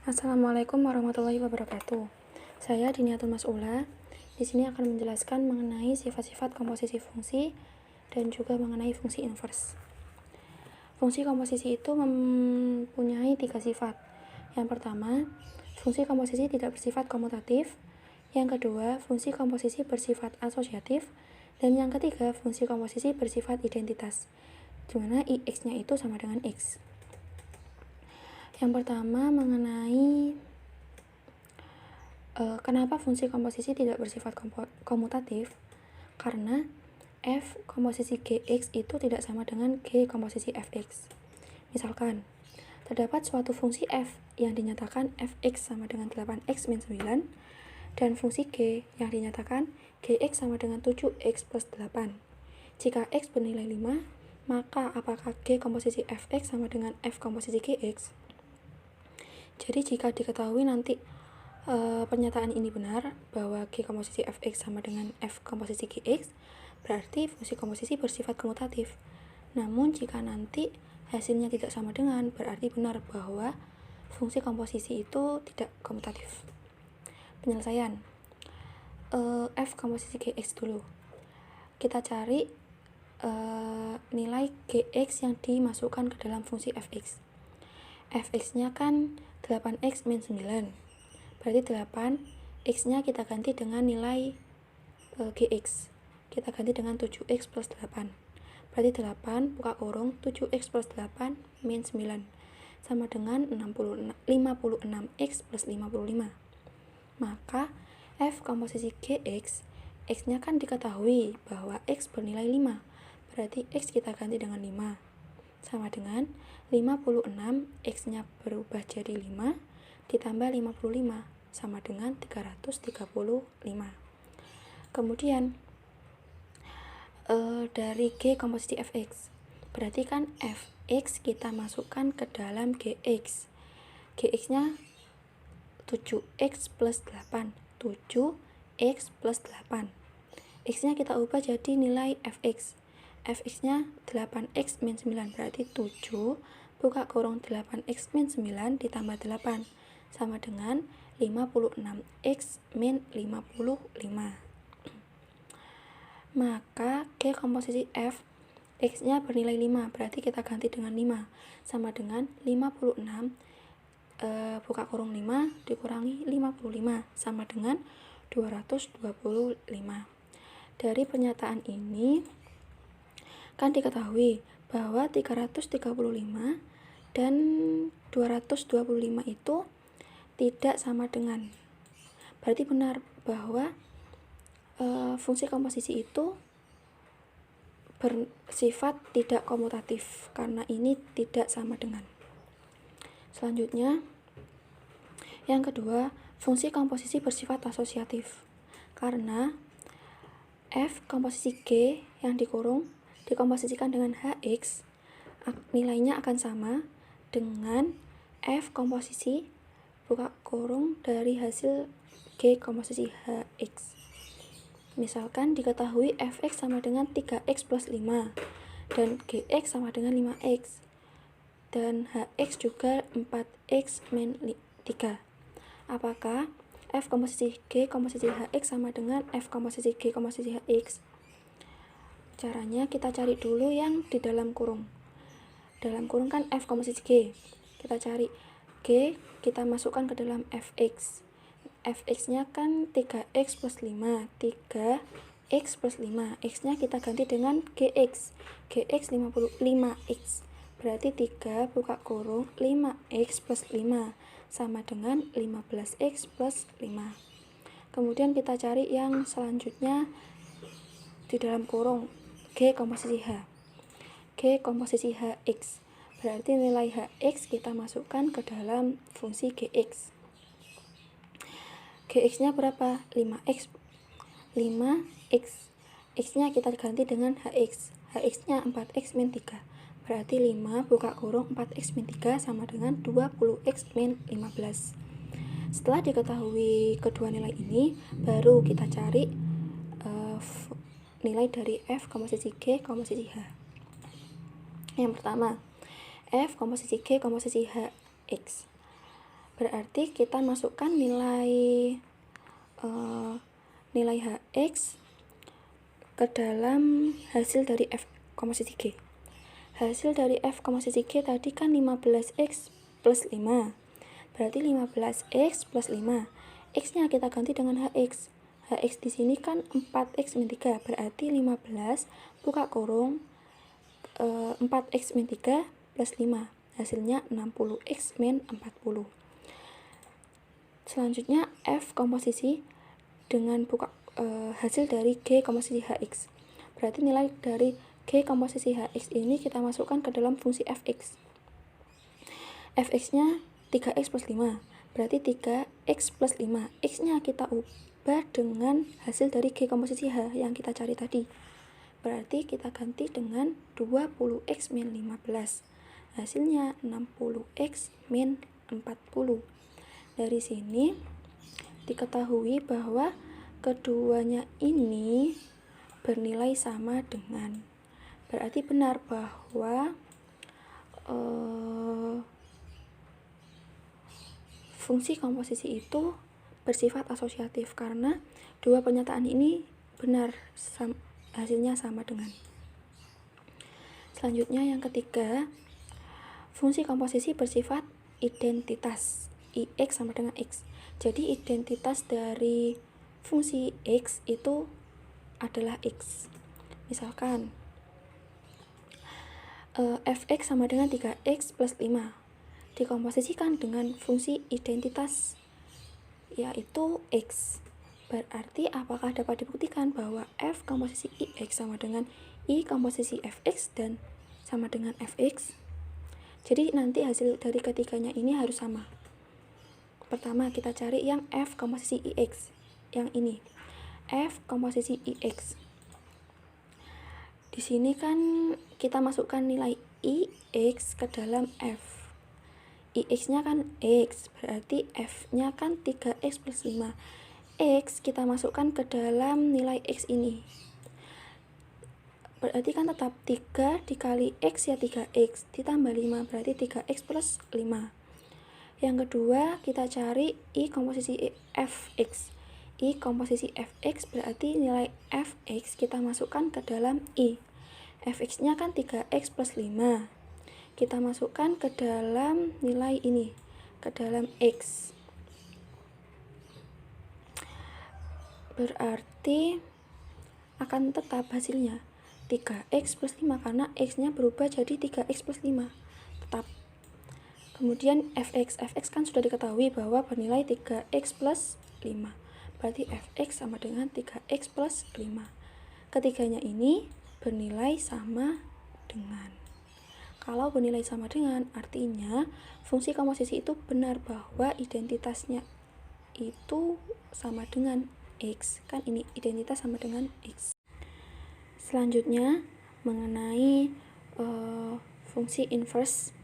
Assalamualaikum warahmatullahi wabarakatuh. Saya Diniatul Mas'ula. Di sini akan menjelaskan mengenai sifat-sifat komposisi fungsi dan juga mengenai fungsi inverse. Fungsi komposisi itu mempunyai 3 sifat. Yang pertama, fungsi komposisi tidak bersifat komutatif. Yang kedua, fungsi komposisi bersifat asosiatif. Dan yang ketiga, fungsi komposisi bersifat identitas, di mana Ix-nya itu sama dengan X. Yang pertama mengenai kenapa fungsi komposisi tidak bersifat komutatif, karena F komposisi Gx itu tidak sama dengan G komposisi Fx. Misalkan, terdapat suatu fungsi F yang dinyatakan Fx sama dengan 8x min 9 dan fungsi G yang dinyatakan Gx sama dengan 7x plus 8. Jika x bernilai 5, maka apakah G komposisi Fx sama dengan F komposisi Gx? Jadi jika diketahui nanti pernyataan ini benar bahwa G komposisi Fx sama dengan F komposisi Gx, berarti fungsi komposisi bersifat komutatif. Namun jika nanti hasilnya tidak sama dengan, berarti benar bahwa fungsi komposisi itu tidak komutatif. Penyelesaian F komposisi Gx dulu. Kita cari nilai Gx yang dimasukkan ke dalam fungsi Fx. Fx-nya kan 8x min 9. Berarti 8, x-nya kita ganti dengan nilai Gx. Kita ganti dengan 7x plus 8. Berarti 8 buka kurung 7x plus 8 min 9 sama dengan 56x plus 55. Maka F komposisi Gx, x-nya kan diketahui bahwa x bernilai 5. Berarti x kita ganti dengan 5 sama dengan 56, x-nya berubah jadi 5 ditambah 55 sama dengan 335. Kemudian dari G komposisi Fx, berarti kan Fx kita masukkan ke dalam Gx. Gx-nya 7x plus 8, 7x plus 8. X-nya kita ubah jadi nilai Fx. Fx-nya 8x min 9, berarti 7 buka kurung 8x min 9 ditambah 8 sama dengan 56x min 55. Maka G komposisi F, X-nya bernilai 5, berarti kita ganti dengan 5 sama dengan 56 buka kurung 5 dikurangi 55 sama dengan 225. Dari pernyataan ini kan diketahui bahwa 335 dan 225 itu tidak sama dengan. Berarti benar bahwa fungsi komposisi itu bersifat tidak komutatif karena ini tidak sama dengan. Selanjutnya, yang kedua, fungsi komposisi bersifat asosiatif karena F komposisi G yang dikurung dikomposisikan dengan Hx, nilainya akan sama dengan F komposisi buka kurung dari hasil G komposisi Hx. Misalkan diketahui Fx sama dengan 3x plus 5 dan Gx sama dengan 5x dan Hx juga 4x min 3. Apakah F komposisi G komposisi Hx sama dengan F komposisi G komposisi Hx? Caranya kita cari dulu yang di dalam kurung. Dalam kurung kan F komposisi G. Kita cari G, kita masukkan ke dalam Fx. Fx-nya kan 3x plus 5. 3x plus 5. X-nya kita ganti dengan Gx. Gx 55x. Berarti 3 buka kurung 5x plus 5 sama dengan 15x plus 5. Kemudian kita cari yang selanjutnya di dalam kurung G komposisi H. G komposisi Hx. Berarti nilai Hx kita masukkan ke dalam fungsi Gx. Gx-nya berapa? 5x. 5x. X-nya kita ganti dengan Hx. Hx-nya 4x min 3. Berarti 5 buka kurung 4x min 3 sama dengan 20x min 15. Setelah diketahui kedua nilai ini, baru kita cari nilai dari F komposisi G komposisi H. Yang pertama, F komposisi G komposisi Hx. Berarti kita masukkan nilai Hx ke dalam hasil dari f komposisi G. Hasil dari f komposisi G tadi kan 15x plus 5. Berarti 15x plus 5. X-nya kita ganti dengan Hx. Hx di sini kan 4x min 3. Berarti 15 buka kurung 4x min 3 plus 5. Hasilnya 60x min 40. Selanjutnya f komposisi dengan buka hasil dari G komposisi Hx. Berarti nilai dari G komposisi Hx ini kita masukkan ke dalam fungsi fx. Fx-nya 3x plus 5. Berarti 3x plus 5. X-nya kita ubah dengan hasil dari G komposisi H yang kita cari tadi. Berarti kita ganti dengan 20x min 15. Hasilnya 60x min 40. Dari sini diketahui bahwa keduanya ini bernilai sama dengan. Berarti benar bahwa fungsi komposisi itu bersifat asosiatif karena dua pernyataan ini benar, hasilnya sama dengan. Selanjutnya yang ketiga, fungsi komposisi bersifat identitas. Ix sama dengan x. Jadi identitas dari fungsi x itu adalah x. Misalkan fx sama dengan 3x plus 5 dikomposisikan dengan fungsi identitas yaitu x. Berarti apakah dapat dibuktikan bahwa f komposisi ix sama dengan i komposisi fx dan sama dengan fx? Jadi nanti hasil dari ketiganya ini harus sama. Pertama kita cari yang f komposisi ix, yang ini f komposisi ix. Di sini kan kita masukkan nilai ix ke dalam f. Ix-nya kan x, berarti f-nya kan 3x plus 5. X kita masukkan ke dalam nilai x ini. Berarti kan tetap 3 dikali x ya 3x, ditambah 5, berarti 3x plus 5. Yang kedua, kita cari I komposisi fx. I komposisi fx berarti nilai fx kita masukkan ke dalam I. Fx-nya kan 3x plus 5. Kita masukkan ke dalam nilai ini, ke dalam x. Berarti akan tetap hasilnya 3x plus 5 karena x-nya berubah jadi 3x plus 5. Tetap. Kemudian fx kan sudah diketahui bahwa bernilai 3x plus 5. Berarti fx sama dengan 3x plus 5. Ketiganya ini bernilai sama dengan. Kalau bernilai sama dengan, artinya fungsi komposisi itu benar bahwa identitasnya itu sama dengan x. Kan ini identitas sama dengan x. Selanjutnya mengenai fungsi inverse.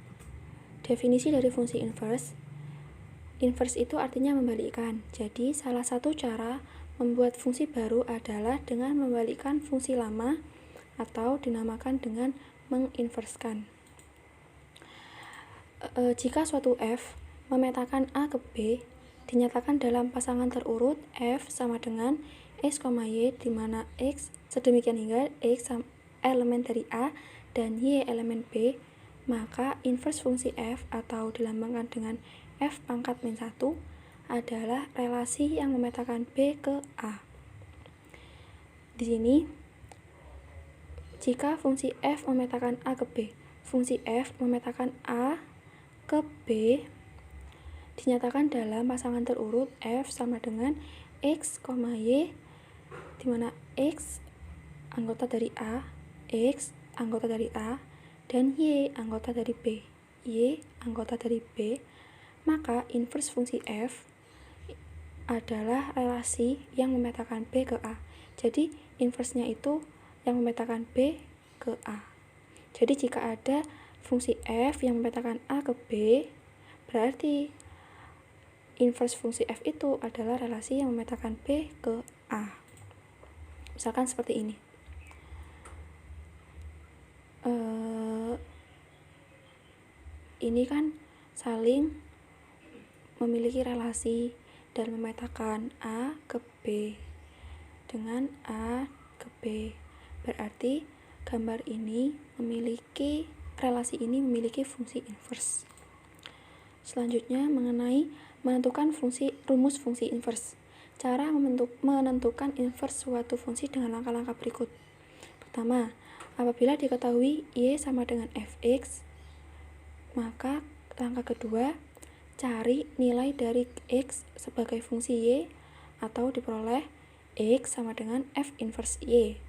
Definisi dari fungsi inverse. Inverse itu artinya membalikkan. Jadi salah satu cara membuat fungsi baru adalah dengan membalikkan fungsi lama atau dinamakan dengan menginverskan. Jika suatu f memetakan A ke B dinyatakan dalam pasangan terurut f sama dengan x, y, di mana x sedemikian hingga x elemen dari A dan y elemen B, maka inverse fungsi f atau dilambangkan dengan f pangkat min 1 adalah relasi yang memetakan B ke A. Di sini, jika fungsi f memetakan A ke B, fungsi f memetakan A ke B dinyatakan dalam pasangan terurut f sama dengan x, y, di mana x anggota dari A, x anggota dari A, dan y anggota dari B, y anggota dari B, maka inverse fungsi f adalah relasi yang memetakan B ke A. Jadi inverse-nya itu yang memetakan B ke A. Jadi jika ada fungsi f yang memetakan A ke B, berarti inverse fungsi f itu adalah relasi yang memetakan B ke A. Misalkan seperti ini. Ini kan saling memiliki relasi dan memetakan A ke B dengan A ke B. Berarti gambar ini relasi ini memiliki fungsi inverse. Selanjutnya mengenai menentukan rumus fungsi inverse. Cara menentukan inverse suatu fungsi dengan langkah-langkah berikut. Pertama, apabila diketahui Y sama dengan Fx, maka langkah kedua, cari nilai dari X sebagai fungsi Y atau diperoleh X sama dengan F inverse Y.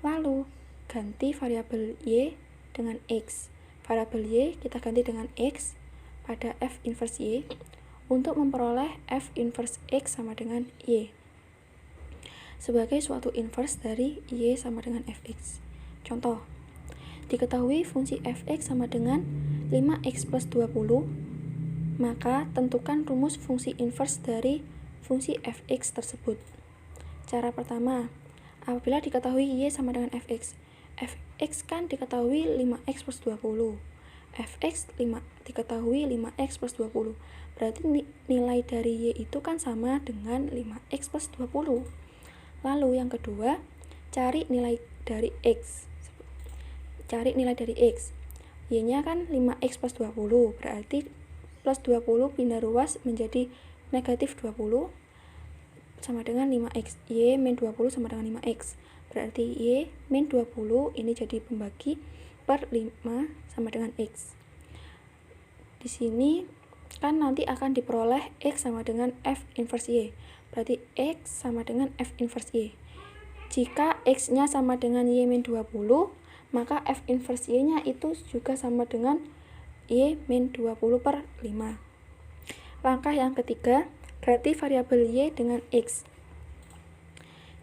Lalu, ganti variabel Y dengan X. Variabel Y kita ganti dengan X pada F inverse Y untuk memperoleh F inverse X sama dengan Y sebagai suatu inverse dari Y sama dengan Fx. Contoh, diketahui fungsi Fx sama dengan 5x plus 20, maka tentukan rumus fungsi inverse dari fungsi Fx tersebut. Cara pertama, apabila diketahui Y sama dengan Fx, Fx kan diketahui 5x plus 20, Fx diketahui 5x plus 20, berarti nilai dari Y itu kan sama dengan 5x plus 20. Lalu yang kedua, cari nilai dari X. Y-nya kan 5x plus 20, berarti plus 20 pindah ruas menjadi negatif 20 sama dengan 5x. Y min 20 sama dengan 5x. Berarti Y min 20 ini jadi pembagi per 5 sama dengan X. Di sini kan nanti akan diperoleh X sama dengan F inverse Y. Berarti X sama dengan F inverse Y. Jika X-nya sama dengan Y min 20, maka F inverse Y-nya itu juga sama dengan Y min 20 per 5. Langkah yang ketiga, ganti variabel Y dengan X.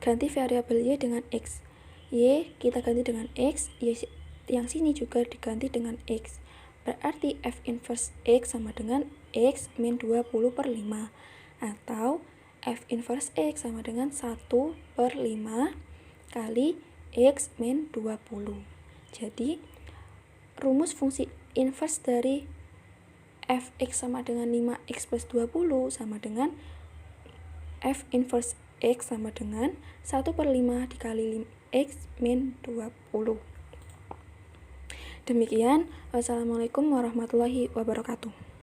Ganti variabel Y dengan X. Y kita ganti dengan X, Y yang sini juga diganti dengan X. Berarti F inverse X sama dengan X min 20 per 5. Atau F inverse X sama dengan 1 per 5 kali X min 20. Jadi, rumus fungsi inverse dari Fx sama dengan 5x plus 20 sama dengan F inverse X sama dengan 1 per 5 dikali X min 20. Demikian, wassalamualaikum warahmatullahi wabarakatuh.